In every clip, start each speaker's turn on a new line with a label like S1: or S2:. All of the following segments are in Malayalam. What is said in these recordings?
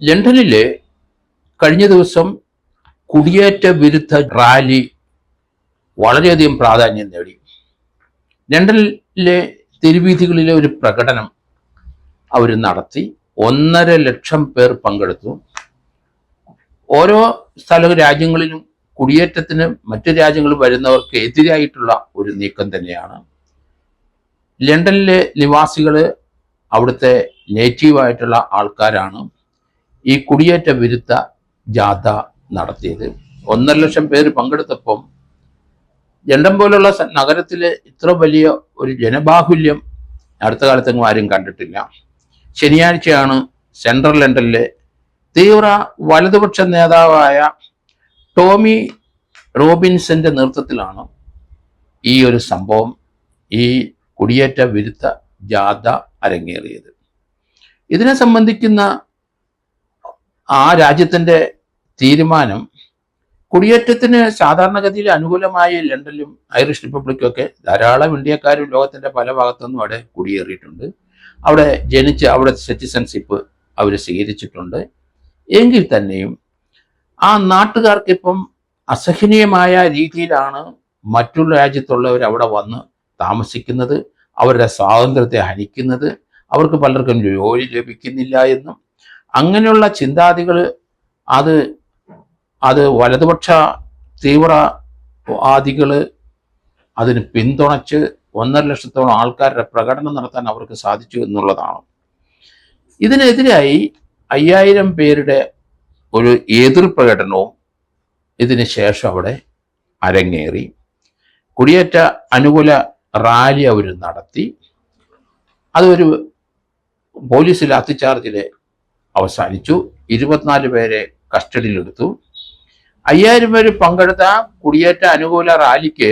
S1: ലണ്ടനിലെ കഴിഞ്ഞ ദിവസം കുടിയേറ്റ വിരുദ്ധ റാലി വളരെയധികം പ്രാധാന്യം നേടി. ലണ്ടനിലെ തെരുവീഥികളിലെ ഒരു പ്രകടനം അവർ നടത്തി. 1.5 ലക്ഷം പേർ പങ്കെടുത്തു. ഓരോ രാജ്യങ്ങളിലും കുടിയേറ്റത്തിന് മറ്റു രാജ്യങ്ങളിൽ വരുന്നവർക്ക് എതിരായിട്ടുള്ള ഒരു നീക്കം തന്നെയാണ്. ലണ്ടനിലെ നിവാസികൾ അവിടുത്തെ നേറ്റീവായിട്ടുള്ള ആൾക്കാരാണ് ഈ കുടിയേറ്റ വിരുദ്ധ ജാഥ നടത്തിയത്. 1.5 ലക്ഷം പേര് പങ്കെടുത്തപ്പം ലണ്ടൻ പോലുള്ള നഗരത്തിൽ ഇത്ര വലിയ ഒരു ജനബാഹുല്യം അടുത്ത കാലത്തെങ്ങും ആരും കണ്ടിട്ടില്ല. ശനിയാഴ്ചയാണ് സെൻട്രൽ ലണ്ടനിലെ തീവ്ര വലതുപക്ഷ നേതാവായ ടോമി റോബിൻസന്റെ നേതൃത്വത്തിലാണ് ഈ ഒരു സംഭവം, ഈ കുടിയേറ്റ വിരുദ്ധ ജാഥ അരങ്ങേറിയത്. ഇതിനെ സംബന്ധിക്കുന്ന ആ രാജ്യത്തിൻ്റെ തീരുമാനം, കുടിയേറ്റത്തിന് സാധാരണഗതിയിൽ അനുകൂലമായി ലണ്ടനിലും ഐറിഷ് റിപ്പബ്ലിക്കൊക്കെ ധാരാളം ഇന്ത്യക്കാരും ലോകത്തിൻ്റെ പല ഭാഗത്തുനിന്നും അവിടെ കുടിയേറിയിട്ടുണ്ട്. അവിടെ ജനിച്ച് അവിടെ സിറ്റിസൺഷിപ്പ് അവർ സ്വീകരിച്ചിട്ടുണ്ട്. എങ്കിൽ തന്നെയും ആ നാട്ടുകാർക്കിപ്പം അസഹനീയമായ രീതിയിലാണ് മറ്റുള്ള രാജ്യത്തുള്ളവർ അവിടെ വന്ന് താമസിക്കുന്നത്, അവരുടെ സ്വാതന്ത്ര്യത്തെ ഹനിക്കുന്നത്, അവർക്ക് പലർക്കും ജോലി ലഭിക്കുന്നില്ല എന്നും അങ്ങനെയുള്ള ചിന്താഗതികൾ അത് വലതുപക്ഷ തീവ്രവാദികൾ അതിന് പിന്തുണച്ച് 1.5 ലക്ഷത്തോളം ആൾക്കാരുടെ പ്രകടനം നടത്താൻ അവർക്ക് സാധിച്ചു എന്നുള്ളതാണ്. ഇതിനെതിരായി 5000 പേരുടെ ഒരു എതിർ പ്രകടനവും ഇതിന് ശേഷം അവിടെ അരങ്ങേറി. കുടിയേറ്റ അനുകൂല റാലി അവർ നടത്തി. അതൊരു പോലീസ് ലാത്തിച്ചാർജിൽ അവസാനിച്ചു. 24 പേരെ കസ്റ്റഡിയിലെടുത്തു. 5000 പേര് പങ്കെടുത്ത കുടിയേറ്റ അനുകൂല റാലിക്ക്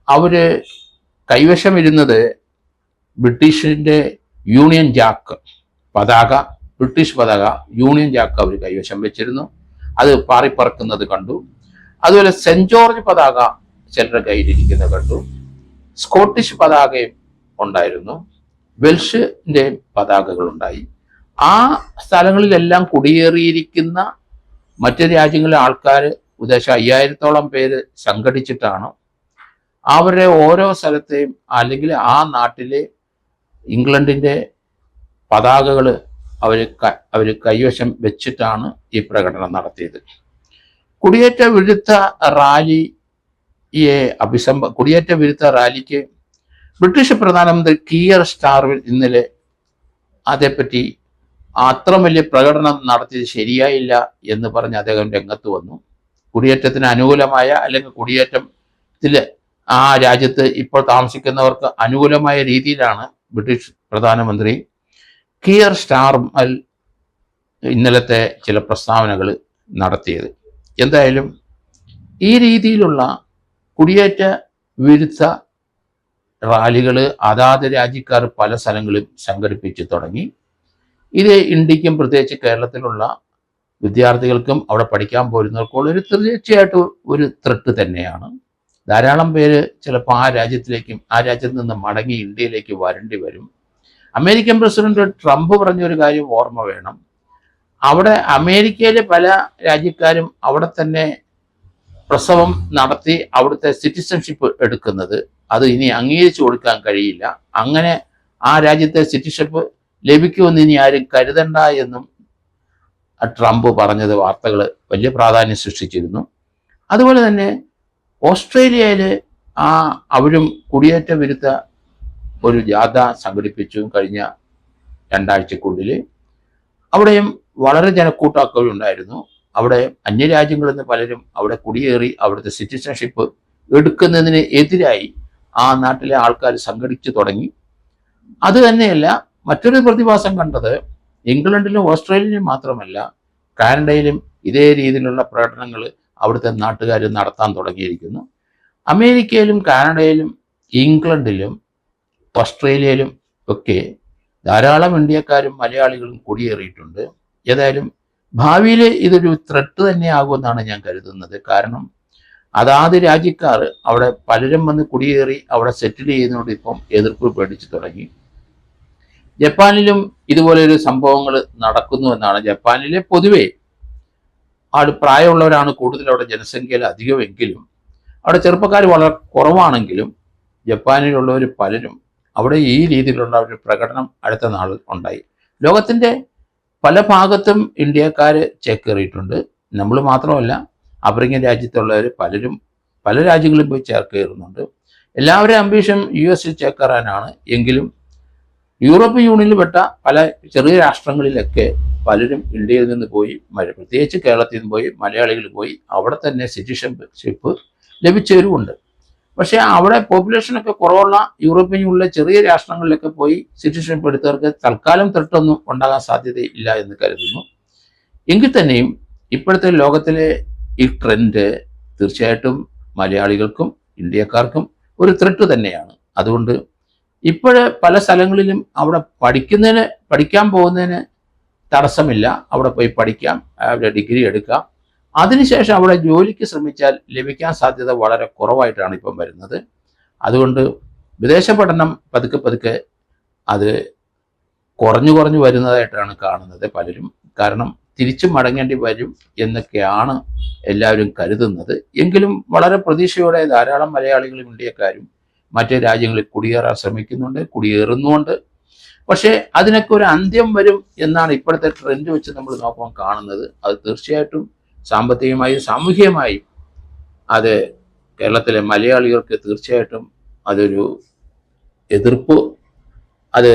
S1: അവര് കൈവശമിരുന്നത് ബ്രിട്ടീഷിന്റെ യൂണിയൻ ജാക്ക് പതാക, ബ്രിട്ടീഷ് പതാക യൂണിയൻ ജാക്ക് അവർ കൈവശം വെച്ചിരുന്നു. അത് പാറിപ്പറക്കുന്നത് കണ്ടു. അതുപോലെ സെന്റ് ജോർജ് പതാക ചിലരുടെ കയ്യിലിരിക്കുന്നത് കണ്ടു. സ്കോട്ടിഷ് പതാകയും ഉണ്ടായിരുന്നു, വെൽഷിന്റെ പതാകകൾ ഉണ്ടായി. ആ സ്ഥലങ്ങളിലെല്ലാം കുടിയേറിയിരിക്കുന്ന മറ്റു രാജ്യങ്ങളിലെ ആൾക്കാർ ഉദ്ദേശം 5000-ഓളം പേര് സംഘടിച്ചിട്ടാണ് അവരുടെ ഓരോ സ്ഥലത്തെയും അല്ലെങ്കിൽ ആ നാട്ടിലെ ഇംഗ്ലണ്ടിൻ്റെ പതാകകൾ അവർ കൈവശം വെച്ചിട്ടാണ് ഈ പ്രകടനം നടത്തിയത്. കുടിയേറ്റ വിരുദ്ധ റാലിക്ക് ബ്രിട്ടീഷ് പ്രധാനമന്ത്രി കിയർ സ്റ്റാർമർ ഇന്നലെ അതേപ്പറ്റി അത്ര വലിയ പ്രകടനം നടത്തിയത് ശരിയായില്ല എന്ന് പറഞ്ഞ് അദ്ദേഹം രംഗത്ത് വന്നു. കുടിയേറ്റത്തിന് അനുകൂലമായ അല്ലെങ്കിൽ കുടിയേറ്റത്തിൽ ആ രാജ്യത്ത് ഇപ്പോൾ താമസിക്കുന്നവർക്ക് അനുകൂലമായ രീതിയിലാണ് ബ്രിട്ടീഷ് പ്രധാനമന്ത്രി കിയർ സ്റ്റാർമർ ഇന്നലത്തെ ചില പ്രസ്താവനകൾ നടത്തിയത്. എന്തായാലും ഈ രീതിയിലുള്ള കുടിയേറ്റ വിരുദ്ധ റാലികൾ അതാത് രാജ്യക്കാർ പല സ്ഥലങ്ങളും സംഘടിപ്പിച്ച് തുടങ്ങി. ഇത് ഇന്ത്യക്കും പ്രത്യേകിച്ച് കേരളത്തിലുള്ള വിദ്യാർത്ഥികൾക്കും അവിടെ പഠിക്കാൻ പോരുന്നവർക്കുള്ള ഒരു തീർച്ചയായിട്ടും ഒരു ത്രെട്ട് തന്നെയാണ്. ധാരാളം പേര് ചിലപ്പോൾ ആ രാജ്യത്ത് നിന്ന് മടങ്ങി ഇന്ത്യയിലേക്ക് വരേണ്ടി വരും. അമേരിക്കൻ പ്രസിഡന്റ് ട്രംപ് പറഞ്ഞൊരു കാര്യം ഓർമ്മ വേണം. അവിടെ അമേരിക്കയിലെ പല രാജ്യക്കാരും അവിടെ തന്നെ പ്രസവം നടത്തി അവിടുത്തെ സിറ്റിസൺഷിപ്പ് എടുക്കുന്നത് അത് ഇനി അംഗീകരിച്ചു കൊടുക്കാൻ കഴിയില്ല. അങ്ങനെ ആ രാജ്യത്തെ സിറ്റിസൺഷിപ്പ് ലഭിക്കുമെന്ന് ഇനി ആരും കരുതണ്ട എന്നും ട്രംപ് പറഞ്ഞത് വാർത്തകൾ വലിയ പ്രാധാന്യം സൃഷ്ടിച്ചിരുന്നു. അതുപോലെ തന്നെ ഓസ്ട്രേലിയയിൽ അവരും കുടിയേറ്റ വിരുദ്ധ ഒരു ജാഥ സംഘടിപ്പിച്ചു കഴിഞ്ഞ 2 ആഴ്ചക്കുള്ളിൽ. അവിടെയും വളരെ ജനക്കൂട്ടാക്കം ഉണ്ടായിരുന്നു. അവിടെ അന്യരാജ്യങ്ങളിൽ നിന്ന് പലരും അവിടെ കുടിയേറി അവിടുത്തെ സിറ്റിസൺഷിപ്പ് എടുക്കുന്നതിന് എതിരായി ആ നാട്ടിലെ ആൾക്കാർ സംഘടിച്ചു തുടങ്ങി. അത് തന്നെയല്ല, മറ്റൊരു പ്രതിഭാസം കണ്ടത് ഇംഗ്ലണ്ടിലും ഓസ്ട്രേലിയയിലും മാത്രമല്ല, കാനഡയിലും ഇതേ രീതിയിലുള്ള പ്രകടനങ്ങൾ അവിടുത്തെ നാട്ടുകാർ നടത്താൻ തുടങ്ങിയിരിക്കുന്നു. അമേരിക്കയിലും കാനഡയിലും ഇംഗ്ലണ്ടിലും ഓസ്ട്രേലിയയിലും ഒക്കെ ധാരാളം ഇന്ത്യക്കാരും മലയാളികളും കുടിയേറിയിട്ടുണ്ട്. ഏതായാലും ഭാവിയിൽ ഇതൊരു ത്രെട്ട് തന്നെയാകുമെന്നാണ് ഞാൻ കരുതുന്നത്. കാരണം അതാത് രാജ്യക്കാർ അവിടെ പലരും വന്ന് കുടിയേറി അവിടെ സെറ്റിൽ ചെയ്യുന്നതുകൊണ്ട് ഇപ്പം എതിർപ്പ് പേടിച്ചു തുടങ്ങി. ജപ്പാനിലും ഇതുപോലെ ഒരു സംഭവങ്ങൾ നടക്കുന്നു എന്നാണ്. ജപ്പാനിലെ പൊതുവെ പ്രായമുള്ളവരാണ് കൂടുതൽ, അവിടെ ജനസംഖ്യയിൽ അധികമെങ്കിലും അവിടെ ചെറുപ്പക്കാർ വളരെ കുറവാണെങ്കിലും ജപ്പാനിലുള്ളവർ പലരും അവിടെ ഈ രീതിയിലുള്ള ഒരു പ്രകടനം അടുത്ത നാളിൽ ഉണ്ടായി. ലോകത്തിൻ്റെ പല ഭാഗത്തും ഇന്ത്യക്കാർ ചേക്കേറിയിട്ടുണ്ട്. നമ്മൾ മാത്രമല്ല, ആഫ്രിക്കൻ രാജ്യത്തുള്ളവർ പലരും പല രാജ്യങ്ങളിൽ പോയി ചേക്കേറുന്നുണ്ട്. എല്ലാവരുടെയും അംബീഷൻ US ചേക്കേറാനാണ്. എങ്കിലും യൂറോപ്യൻ യൂണിയനിൽ പെട്ട പല ചെറിയ രാഷ്ട്രങ്ങളിലൊക്കെ പലരും ഇന്ത്യയിൽ നിന്ന് പോയി, പ്രത്യേകിച്ച് കേരളത്തിൽ നിന്ന് പോയി, മലയാളികൾ പോയി അവിടെ തന്നെ സിറ്റിസൺഷിപ്പ് ലഭിച്ചവരുമുണ്ട്. പക്ഷേ അവിടെ പോപ്പുലേഷനൊക്കെ കുറവുള്ള യൂറോപ്യൻ യൂണിയനിലെ ചെറിയ രാഷ്ട്രങ്ങളിലൊക്കെ പോയി സിറ്റിസൺഷിപ്പ് എടുത്തവർക്ക് തൽക്കാലം തൊട്ടൊന്നും ഉണ്ടാകാൻ സാധ്യതയില്ല എന്ന് കരുതുന്നു. എങ്കിൽ തന്നെയും ഇപ്പോഴത്തെ ലോകത്തിലെ ഈ ട്രെൻഡ് തീർച്ചയായിട്ടും മലയാളികൾക്കും ഇന്ത്യക്കാർക്കും ഒരു ത്രെട്ട് തന്നെയാണ്. അതുകൊണ്ട് ഇപ്പോഴ് പല സ്ഥലങ്ങളിലും അവിടെ പഠിക്കാൻ പോകുന്നതിന് തടസ്സമില്ല. അവിടെ പോയി പഠിക്കാം, അവിടെ ഡിഗ്രി എടുക്കാം. അതിനുശേഷം അവിടെ ജോലിക്ക് ശ്രമിച്ചാൽ ലഭിക്കാൻ സാധ്യത വളരെ കുറവായിട്ടാണ് ഇപ്പം വരുന്നത്. അതുകൊണ്ട് വിദേശ പഠനം പതുക്കെ പതുക്കെ അത് കുറഞ്ഞു വരുന്നതായിട്ടാണ് കാണുന്നത് പലരും. കാരണം തിരിച്ചു മടങ്ങേണ്ടി വരും എന്നൊക്കെയാണ് എല്ലാവരും കരുതുന്നത്. എങ്കിലും വളരെ പ്രതീക്ഷയോടെ ധാരാളം മലയാളികളും ഇന്ത്യക്കാരും മറ്റു രാജ്യങ്ങളിൽ കുടിയേറാൻ ശ്രമിക്കുന്നുണ്ട്, കുടിയേറുന്നുണ്ട്. പക്ഷേ അതിനൊക്കെ ഒരു അന്ത്യം വരും എന്നാണ് ഇപ്പോഴത്തെ ട്രെൻഡ് വെച്ച് നമ്മൾ നോക്കുമ്പോൾ കാണുന്നത്. അത് തീർച്ചയായിട്ടും സാമ്പത്തികമായും സാമൂഹികമായും അത് കേരളത്തിലെ മലയാളികൾക്ക് തീർച്ചയായിട്ടും അതൊരു എതിർപ്പ്, അത്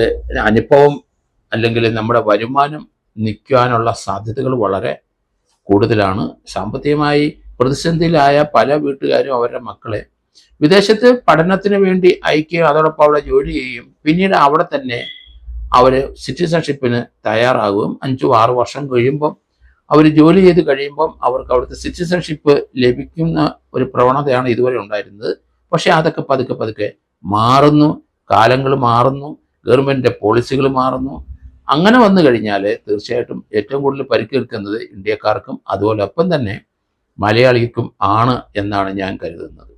S1: അനുഭവം, അല്ലെങ്കിൽ നമ്മുടെ വരുമാനം നിൽക്കാനുള്ള സാധ്യതകൾ വളരെ കൂടുതലാണ്. സാമ്പത്തികമായി പ്രതിസന്ധിയിലായ പല വീട്ടുകാരും അവരുടെ മക്കളെ വിദേശത്ത് പഠനത്തിന് വേണ്ടി അയക്കുകയും അതോടൊപ്പം അവിടെ ജോലി ചെയ്യുകയും പിന്നീട് അവിടെ തന്നെ അവർ സിറ്റിസൺഷിപ്പിന് തയ്യാറാകുകയും 5-6 വർഷം കഴിയുമ്പം അവർ ജോലി ചെയ്ത് കഴിയുമ്പം അവർക്ക് അവിടുത്തെ സിറ്റിസൺഷിപ്പ് ലഭിക്കുന്ന ഒരു പ്രവണതയാണ് ഇതുവരെ ഉണ്ടായിരുന്നത്. പക്ഷേ അതൊക്കെ പതുക്കെ പതുക്കെ മാറുന്നു, കാലങ്ങൾ മാറുന്നു, ഗവൺമെൻറ്റിൻ്റെ പോളിസികൾ മാറുന്നു. അങ്ങനെ വന്നു കഴിഞ്ഞാൽ തീർച്ചയായിട്ടും ഏറ്റവും കൂടുതൽ പരിക്കേൽക്കുന്നത് ഇന്ത്യക്കാർക്കും അതുപോലെ ഒപ്പം തന്നെ മലയാളിക്കും ആണ് എന്നാണ് ഞാൻ കരുതുന്നത്.